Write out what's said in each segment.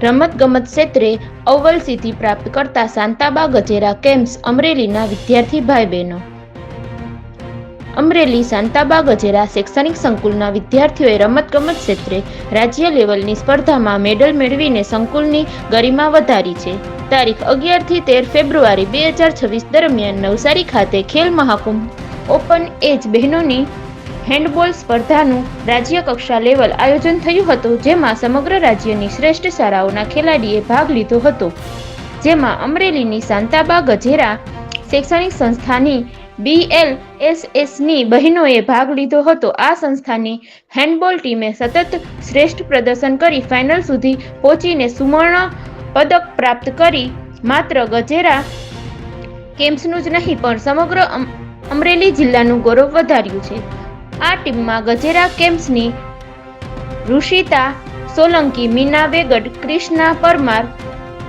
રમતગમત ક્ષેત્રે અવ્વલ સિદ્ધિ પ્રાપ્ત કરતા શાંતાબા ગજેરા કેમ્પ્સ અમરેલીના વિદ્યાર્થી ભાઈ બહેનો. અમરેલી શાંતાબા ગજેરા શૈક્ષણિક સંકુલના વિદ્યાર્થીઓએ રમતગમત ક્ષેત્રે રાજ્ય લેવલની સ્પર્ધામાં મેડલ મેળવીને સંકુલની ગરિમા વધારી છે. તારીખ 11 થી 13 ફેબ્રુઆરી 2026 દરમિયાન નવસારી ખાતે ખેલ મહાકુંભ ઓપન એજ બહેનોની હેન્ડબોલ સ્પર્ધાનું રાજ્ય કક્ષા લેવલ આયોજન થયું હતું, જેમાં સમગ્ર રાજ્યની શ્રેષ્ઠ શાળાઓના ખેલાડીએ ભાગ લીધો હતો. જેમાં અમરેલીની શાંતાબા ગજેરા શૈક્ષણિક સંસ્થાની BLSSની બહેનોએ ભાગ લીધો હતો. આ સંસ્થાની હેન્ડબોલ ટીમે સતત શ્રેષ્ઠ પ્રદર્શન કરી ફાઇનલ સુધી પહોંચીને સુવર્ણ પદક પ્રાપ્ત કરી માત્ર ગજેરા કેમ્પ્સનું જ નહીં પણ સમગ્ર અમરેલી જિલ્લાનું ગૌરવ વધાર્યું છે. આ ટીમમાં ગજેરા કેમ્પ્સની ઋષિતા સોલંકી, મીના વેગડ, ક્રિષ્ના પરમાર,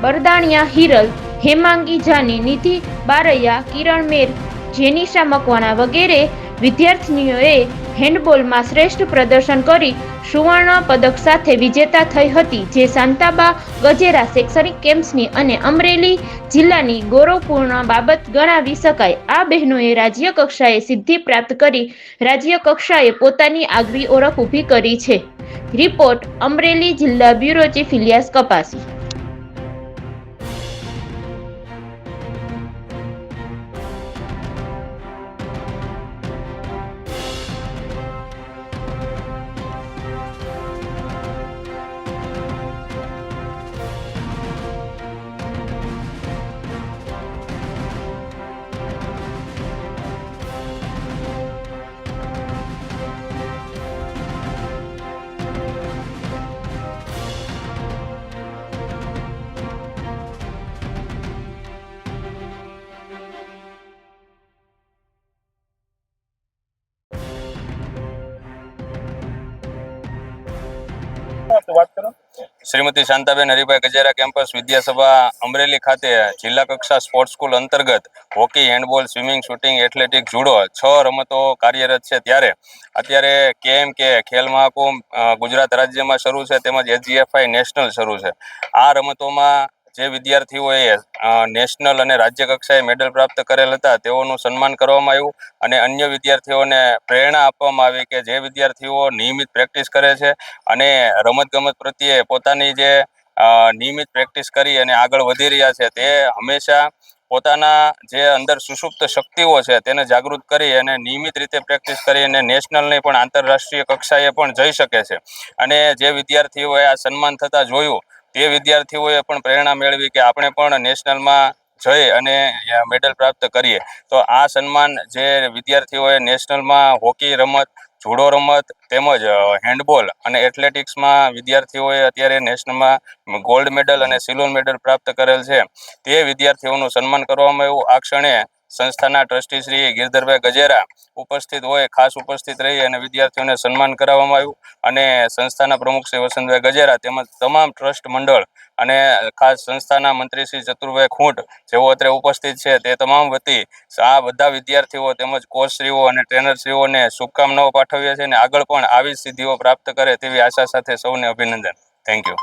બરદાણિયા હિરલ, હેમાંગી જાની, નિધિ બારૈયા, કિરણ મેર, જેનિશા મકવાણા વગેરે વિદ્યાર્થીનીઓએ હેન્ડબોલમાં શ્રેષ્ઠ પ્રદર્શન કરી સુવર્ણ પદક સાથે વિજેતા થઈ હતી, જે શાંતાબા ગજેરા શૈક્ષણિક કેમ્પ્સની અને અમરેલી જિલ્લાની ગૌરવપૂર્ણ બાબત ગણાવી શકાય. આ બહેનોએ રાજ્ય કક્ષાએ સિદ્ધિ પ્રાપ્ત કરી રાજ્ય કક્ષાએ પોતાની આગવી ઓળખ ઊભી કરી છે. રિપોર્ટ અમરેલી જિલ્લા બ્યુરો ચીફ ઇલિયાસ કપાસી. શ્રીમતી શાંતાબેન હરિભાઈ ગજેરા કેમ્પસ વિદ્યાસભા અમરેલી ખાતે જિલ્લા કક્ષા સ્પોર્ટ્સ સ્કૂલ અંતર્ગત hockey, handball, swimming, shooting, athletic, judo 6 રમતો કાર્યરત છે. ત્યારે અત્યારે KMK ખેલ મહાકુંભ ગુજરાત રાજ્યમાં શરૂ છે, તેમજ AGFI નેશનલ શરૂ છે. આ રમતોમાં જે વિદ્યાર્થીઓએ નેશનલ અને રાજ્ય કક્ષાએ મેડલ પ્રાપ્ત કરેલ હતા તેઓનું સન્માન કરવામાં આવ્યું અને અન્ય વિદ્યાર્થીઓને પ્રેરણા આપવામાં આવી કે જે વિદ્યાર્થીઓ નિયમિત પ્રેક્ટિસ કરે છે અને રમતગમત પ્રત્યે પોતાની જે નિયમિત પ્રેક્ટિસ કરી અને આગળ વધી રહ્યા છે તે હંમેશા પોતાના જે અંદર સુષુપ્ત શક્તિઓ છે તેને જાગૃત કરી અને નિયમિત રીતે પ્રેક્ટિસ કરી અને નેશનલ નહીં પણ આંતરરાષ્ટ્રીય કક્ષાએ પણ જઈ શકે છે. અને જે વિદ્યાર્થીઓએ આ સન્માન થતા જોયું તે વિદ્યાર્થીઓએ પણ પ્રેરણા મેળવી કે આપણે પણ નેશનલમાં જઈ અને મેડલ પ્રાપ્ત કરીએ. તો આ સન્માન જે વિદ્યાર્થીઓએ નેશનલમાં હોકી રમત, જુડો રમત તેમજ હેન્ડબોલ અને એથ્લેટિક્સમાં વિદ્યાર્થીઓએ અત્યારે નેશનલમાં ગોલ્ડ મેડલ અને સિલ્વર મેડલ પ્રાપ્ત કરેલ છે તે વિદ્યાર્થીઓનું સન્માન કરવામાં આવ્યું. આ ક્ષણે સંસ્થાના ટ્રસ્ટી શ્રી ગિરધરભાઈ ગજેરા ઉપસ્થિત હોય, ખાસ ઉપસ્થિત રહી અને વિદ્યાર્થીઓને સન્માન કરાવવામાં આવ્યું અને સંસ્થાના પ્રમુખ શ્રી વસંતભાઈ ગજેરા તેમજ તમામ ટ્રસ્ટ મંડળ અને ખાસ સંસ્થાના મંત્રી શ્રી ચતુરભાઈ ખૂંટ જેઓ અત્યારે ઉપસ્થિત છે તે તમામ વતી આ બધા વિદ્યાર્થીઓ તેમજ કોચશ્રીઓ અને ટ્રેનરશ્રીઓને શુભકામનાઓ પાઠવીએ છીએ અને આગળ પણ આવી સિદ્ધિઓ પ્રાપ્ત કરે તેવી આશા સાથે સૌને અભિનંદન. Thank you.